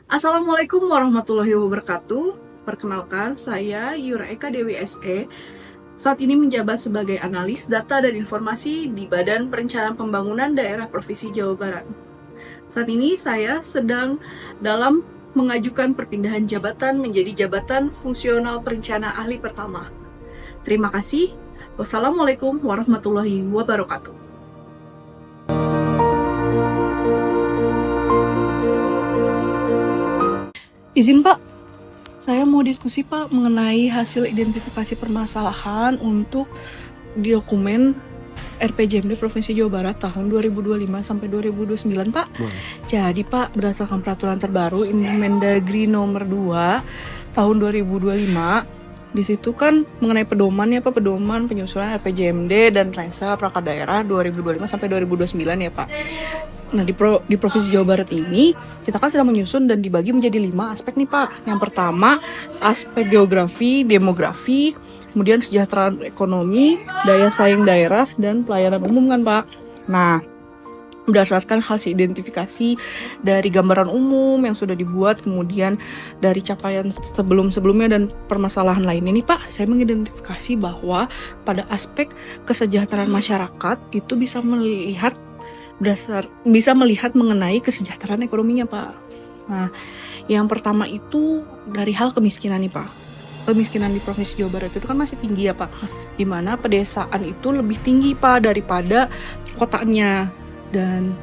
Assalamualaikum warahmatullahi wabarakatuh. Perkenalkan, saya Yura Eka Dewi SE. Saat ini menjabat sebagai analis data dan informasi di Badan Perencanaan Pembangunan Daerah Provinsi Jawa Barat. Saat ini saya sedang dalam mengajukan perpindahan jabatan menjadi jabatan fungsional perencana ahli pertama. Terima kasih. Wassalamualaikum warahmatullahi wabarakatuh. Izin Pak, saya mau diskusi Pak mengenai hasil identifikasi permasalahan untuk di dokumen RPJMD Provinsi Jawa Barat tahun 2025 sampai 2029 Pak. Boleh. Jadi Pak, berdasarkan peraturan terbaru Mendagri nomor 2 tahun 2025, di situ kan mengenai pedoman ya Pak, pedoman penyusunan RPJMD dan Raisa Perangkat Daerah 2025 sampai 2029 ya Pak. Nah, di Provinsi Jawa Barat ini, kita kan sedang menyusun dan dibagi menjadi 5 aspek nih Pak. Yang pertama, aspek geografi, demografi, kemudian kesejahteraan ekonomi, daya saing daerah, dan pelayanan umum kan Pak. Nah, berdasarkan hasil identifikasi dari gambaran umum yang sudah dibuat, kemudian dari capaian sebelum-sebelumnya dan permasalahan lainnya nih Pak, saya mengidentifikasi bahwa pada aspek kesejahteraan masyarakat itu bisa melihat mengenai kesejahteraan ekonominya Pak. Nah, yang pertama itu dari hal kemiskinan nih Pak. Kemiskinan di Provinsi Jawa Barat itu kan masih tinggi ya Pak, di mana pedesaan itu lebih tinggi Pak daripada kotanya. Dan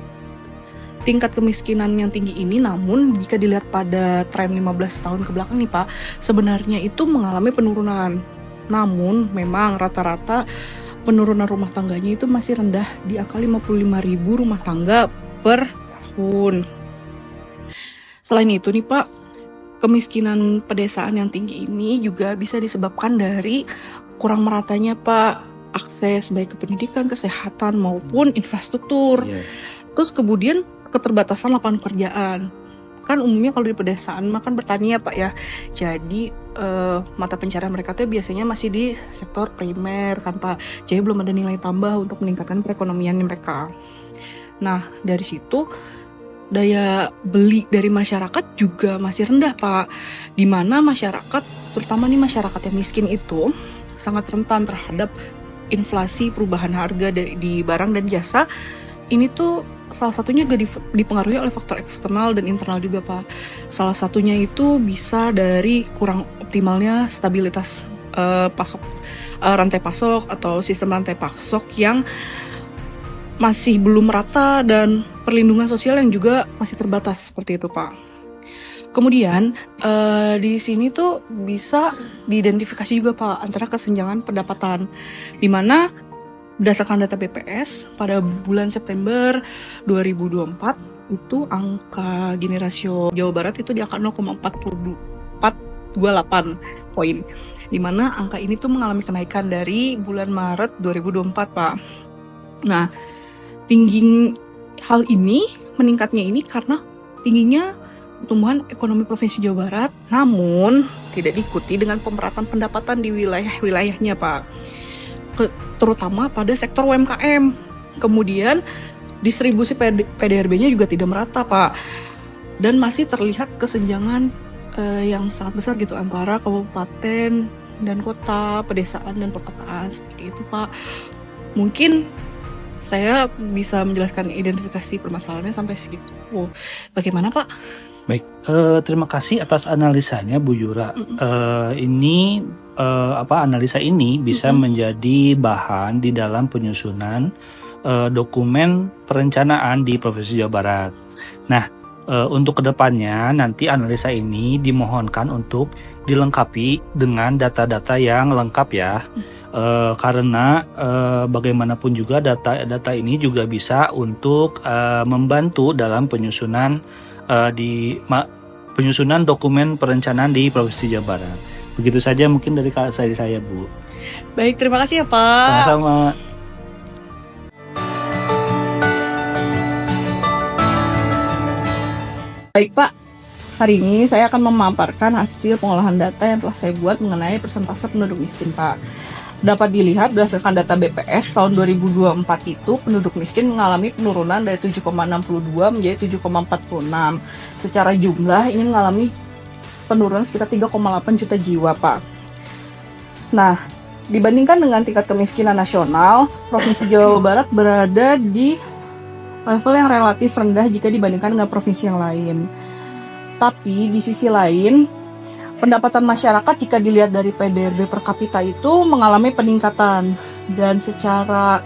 tingkat kemiskinan yang tinggi ini, namun jika dilihat pada tren 15 tahun ke belakang nih Pak, sebenarnya itu mengalami penurunan. Namun memang rata-rata penurunan rumah tangganya itu masih rendah di angka 55.000 rumah tangga per tahun. Selain itu nih Pak, kemiskinan pedesaan yang tinggi ini juga bisa disebabkan dari kurang meratanya Pak akses baik ke pendidikan, kesehatan maupun infrastruktur. Terus kemudian keterbatasan lapangan pekerjaan. Kan umumnya kalau di pedesaan makan bertani ya Pak ya. Jadi mata pencarian mereka tuh biasanya masih di sektor primer kan Pak. Jadi belum ada nilai tambah untuk meningkatkan perekonomian mereka. Nah, dari situ daya beli dari masyarakat juga masih rendah Pak. Di mana masyarakat, terutama nih masyarakat yang miskin itu sangat rentan terhadap inflasi perubahan harga di barang dan jasa. Ini tuh salah satunya juga dipengaruhi oleh faktor eksternal dan internal juga Pak. Salah satunya itu bisa dari kurang optimalnya stabilitas rantai pasok atau sistem rantai pasok yang masih belum merata dan perlindungan sosial yang juga masih terbatas seperti itu Pak. Kemudian di sini tuh bisa diidentifikasi juga Pak antara kesenjangan pendapatan, di mana berdasarkan data BPS pada bulan September 2024 itu angka Gini rasio Jawa Barat itu di angka 0,428 poin, di mana angka ini tuh mengalami kenaikan dari bulan Maret 2024 Pak. Nah, meningkatnya ini karena tingginya pertumbuhan ekonomi Provinsi Jawa Barat, namun tidak diikuti dengan pemerataan pendapatan di wilayah-wilayahnya Pak, terutama pada sektor UMKM. Kemudian distribusi PDRB-nya juga tidak merata Pak, dan masih terlihat kesenjangan yang sangat besar gitu antara kabupaten dan kota, pedesaan dan perkotaan seperti itu Pak. Mungkin saya bisa menjelaskan identifikasi permasalahannya sampai segitu. Bagaimana Pak? Baik, terima kasih atas analisanya Bu Yura. Analisa ini bisa menjadi bahan di dalam penyusunan dokumen perencanaan di Provinsi Jawa Barat. Nah, untuk kedepannya nanti analisa ini dimohonkan untuk dilengkapi dengan data-data yang lengkap ya. Karena bagaimanapun juga data ini juga bisa untuk membantu dalam penyusunan penyusunan dokumen perencanaan di Provinsi Jawa Barat. Begitu saja mungkin dari saya Bu. Baik, terima kasih ya Pak. Sama-sama. Baik Pak, hari ini saya akan memaparkan hasil pengolahan data yang telah saya buat mengenai persentase penduduk miskin Pak. Dapat dilihat berdasarkan data BPS tahun 2024 itu penduduk miskin mengalami penurunan dari 7,62 menjadi 7,46. Secara jumlah ini mengalami penurunan sekitar 3,8 juta jiwa, Pak. Nah, dibandingkan dengan tingkat kemiskinan nasional, Provinsi Jawa Barat berada di level yang relatif rendah jika dibandingkan dengan provinsi yang lain. Tapi di sisi lain, pendapatan masyarakat jika dilihat dari PDRB per kapita itu mengalami peningkatan, dan secara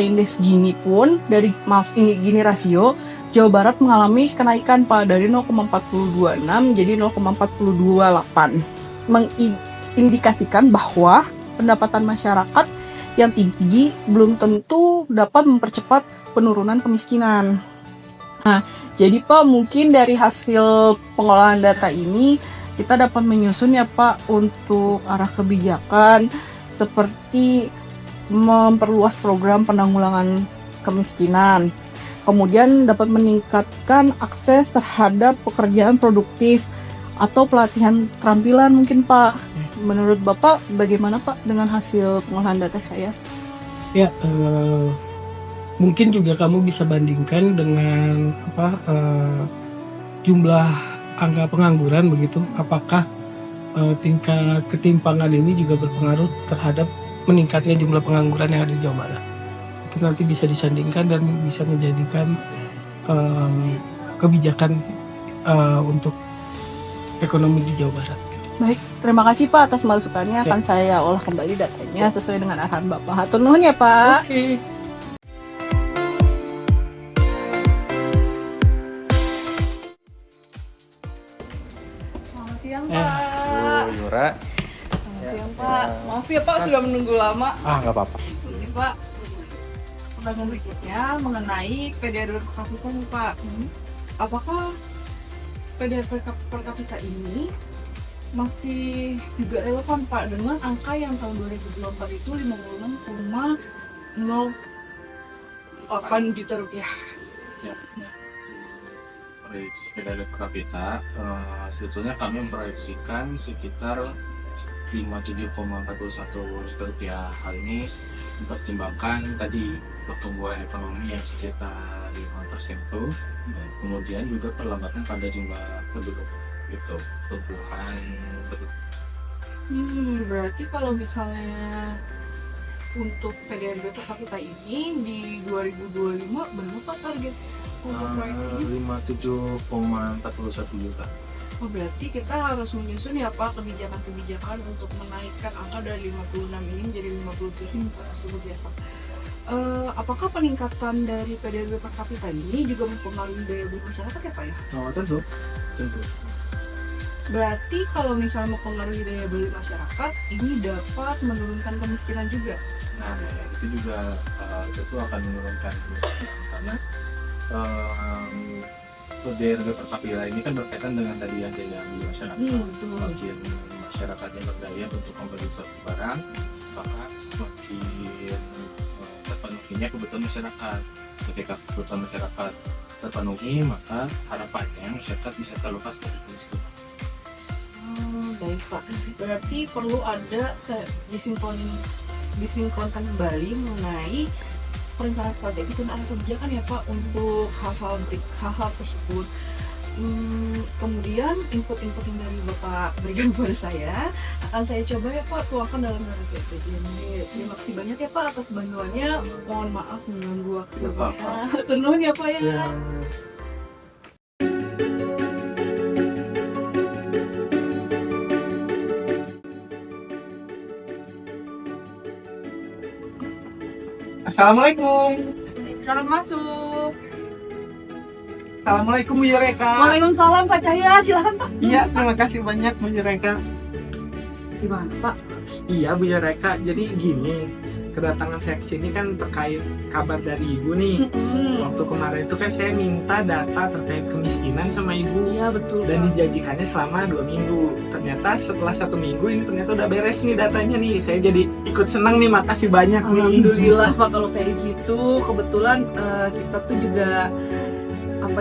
indeks Gini pun Gini rasio Jawa Barat mengalami kenaikan Pak dari 0,426 menjadi 0,428, mengindikasikan bahwa pendapatan masyarakat yang tinggi belum tentu dapat mempercepat penurunan kemiskinan. Nah, jadi Pak, mungkin dari hasil pengolahan data ini kita dapat menyusun ya Pak untuk arah kebijakan seperti memperluas program penanggulangan kemiskinan, kemudian dapat meningkatkan akses terhadap pekerjaan produktif atau pelatihan keterampilan mungkin Pak. Menurut Bapak bagaimana Pak dengan hasil pengolahan data saya? Ya, mungkin juga kamu bisa bandingkan dengan jumlah angka pengangguran begitu. Apakah tingkat ketimpangan ini juga berpengaruh terhadap meningkatnya jumlah pengangguran yang ada di Jawa Barat? Mungkin nanti bisa disandingkan dan bisa menjadikan kebijakan untuk ekonomi di Jawa Barat. Baik, terima kasih Pak atas masukannya. Akan saya olah kembali datanya sesuai dengan arahan Bapak. Hatur nuhun ya Pak. Oke. Selamat siang Pak. Yura. Selamat siang Pak. Maaf ya Pak sudah menunggu lama. Nggak apa-apa. Ini Pak, pertanyaan berikutnya mengenai PDR per kapita nih Pak. Apakah PDR per kapita ini masih juga relevan Pak dengan angka yang tahun 2024 itu 56,08 juta rupiah? Ya. Proyeksi PDR per kapita, sebetulnya kami memproyeksikan sekitar 57,41 juta rupiah. Hal ini mempertimbangkan tadi pertumbuhan ekonomi yang sekitar 5% itu, kemudian juga perlambatan pada jumlah penduduk itu, pertumbuhan penduduk. Berarti kalau misalnya untuk PDRB per kapita ini di 2025 berapa target untuk proyeksinya? 57,41 juta. Oh, berarti kita harus menyusun ya Pak kebijakan-kebijakan untuk menaikkan angka dari 56 ini menjadi 57 juta tersebut ya Pak. Apakah peningkatan dari PDRB per kapita ini juga mempengaruhi daya beli masyarakat ya Pak ya? Tentu. Berarti kalau misalnya mempengaruhi daya beli masyarakat, ini dapat menurunkan kemiskinan juga. Nah, itu juga tentu akan menurunkan kemiskinan karena PDRB per kapita ini kan berkaitan dengan tadi yang daya beli masyarakat. Semakin masyarakatnya berdaya untuk membeli suatu barang, maka semakin terpenuhinya kebutuhan masyarakat. Ketika kebutuhan masyarakat terpenuhi, maka harapannya masyarakat bisa terlepas dari kemiskinan. Baik Pak, berarti perlu ada disinkronkan kembali mengenai perencanaan strategis dan arah kebijakan ya Pak untuk hal-hal tersebut. Kemudian input-input yang dari Bapak berikan kepada saya akan saya coba ya Pak tuangkan dalam narasi RPJMD. Terima kasih banyak ya Pak atas bantuannya. Mohon maaf mengganggu waktu Bapak. Tenun ya Pak ya. Assalamualaikum. Selamat masuk. Assalamualaikum Bu Yureka. Waalaikumsalam Pak Cahya, silakan Pak. Iya, terima kasih banyak Bu Yureka. Gimana Pak? Iya Bu Yureka, jadi gini, kedatangan saya ke sini kan terkait kabar dari Ibu nih. Waktu kemarin itu kan saya minta data terkait kemiskinan sama Ibu. Iya betul. Dan dijanjikannya selama 2 minggu. Ternyata setelah 1 minggu ini ternyata udah beres nih datanya nih. Saya jadi ikut senang nih, makasih banyak nih. Alhamdulillah Pak kalau kayak gitu. Kebetulan kita tuh juga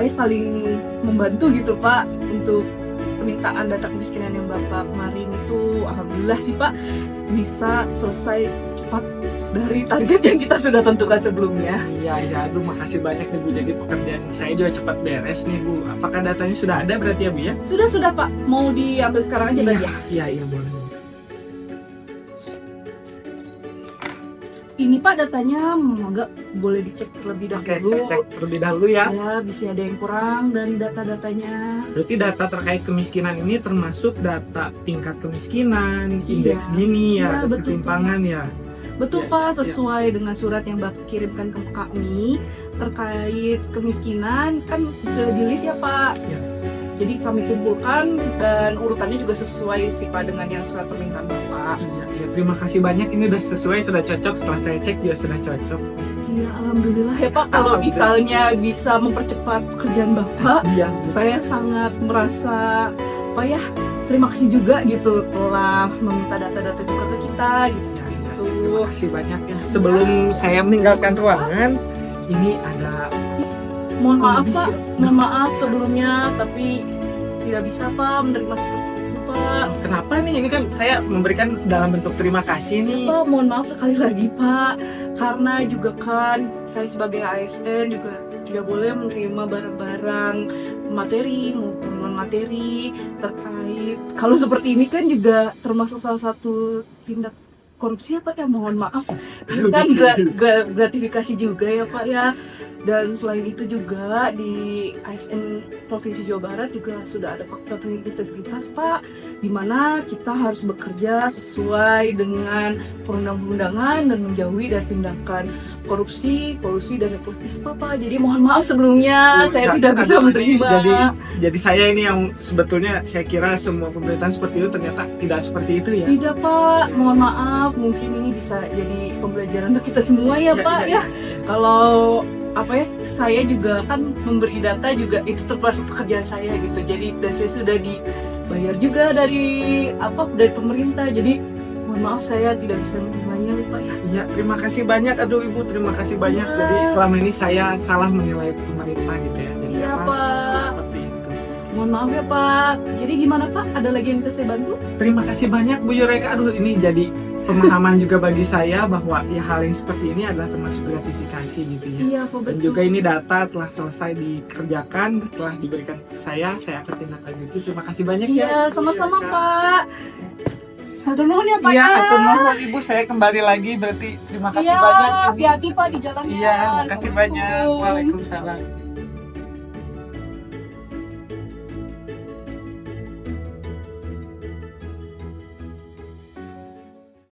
saling membantu gitu Pak untuk permintaan data kemiskinan yang Bapak kemarin itu alhamdulillah sih Pak bisa selesai cepat dari target yang kita sudah tentukan sebelumnya. Iya, aduh makasih banyak nih Bu. Jadi pekerjaan saya juga cepat beres nih Bu. Apakah datanya sudah ada berarti ya Bu ya? Sudah Pak, mau diambil sekarang aja berarti ya? Iya boleh. Ini Pak datanya nggak boleh dicek terlebih dahulu. Oke, saya cek terlebih dahulu ya. Ya, bisa ada yang kurang dari data-datanya. Berarti data terkait kemiskinan ini termasuk data tingkat kemiskinan, indeks Iya. Gini ya, Iya, betul, ketimpangan ya. Betul Ya, Pak, ya. sesuai dengan surat yang Bapak kirimkan ke kami terkait kemiskinan kan sudah di list ya Pak. Ya. Jadi kami kumpulkan dan urutannya juga sesuai sih Pak dengan yang surat permintaan Bapak. Iya, terima kasih banyak. Ini udah sesuai, sudah cocok. Setelah saya cek juga sudah cocok. Iya, alhamdulillah ya Pak. Kalau Alhamdulillah. misalnya bisa mempercepat pekerjaan Bapak, Iya. saya sangat merasa apa ya, terima kasih juga gitu telah meminta data-data juga ke kita gitu. Terima kasih banyak ya. Sebelum saya meninggalkan ruangan, ini ada Mohon maaf Iya. Pak, mohon maaf sebelumnya, tapi tidak bisa Pak menerima seperti itu Pak. kenapa nih? Ini kan saya memberikan dalam bentuk terima kasih nih. Pak, mohon maaf sekali lagi Pak, karena juga kan saya sebagai ASN juga tidak boleh menerima barang-barang materi maupun non materi terkait. Kalau seperti ini kan juga termasuk salah satu tindak korupsi ya Pak ya, mohon maaf. Ini kan gratifikasi juga ya Pak ya. Dan selain itu juga di ASN Provinsi Jawa Barat juga sudah ada fakta integritas Pak, di mana kita harus bekerja sesuai dengan perundang-undangan dan menjauhi dari tindakan korupsi, kolusi dan nepotisme Pak. Jadi mohon maaf sebelumnya saya tidak bisa menerima. Jadi saya ini yang sebetulnya saya kira semua pemberitaan seperti itu ternyata tidak seperti itu ya. Tidak Pak, mohon maaf. Mungkin ini bisa jadi pembelajaran untuk kita semua ya Pak ya. Kalau apa ya, saya juga kan memberi data juga itu termasuk pekerjaan saya gitu. Jadi dan saya sudah dibayar juga dari pemerintah. Jadi mohon maaf saya tidak bisa menerimanya nih Pak ya. Iya, terima kasih banyak. Aduh Ibu, terima kasih banyak. Iya. Jadi selama ini saya salah menilai pemerintah gitu ya. Jadi Iya, apa, Pak. seperti itu. Mohon maaf ya Pak. Jadi gimana Pak? Ada lagi yang bisa saya bantu? Terima kasih banyak Bu Yureka. Aduh, ini jadi pemahaman juga bagi saya bahwa ya hal yang seperti ini adalah termasuk gratifikasi gitu ya. Iya Pak, Dan betul. juga ini data telah selesai dikerjakan, telah diberikan ke saya akan tindak lanjuti. Terima kasih banyak ya. Iya, sama-sama Pak. Hatur nuhun ya Pak. Iya, ya. atur nuhun Ibu, saya kembali lagi berarti terima kasih Iya, banyak. Ibu. hati-hati Pak di jalannya. Iya, makasih banyak. Assalamualaikum. Waalaikumsalam.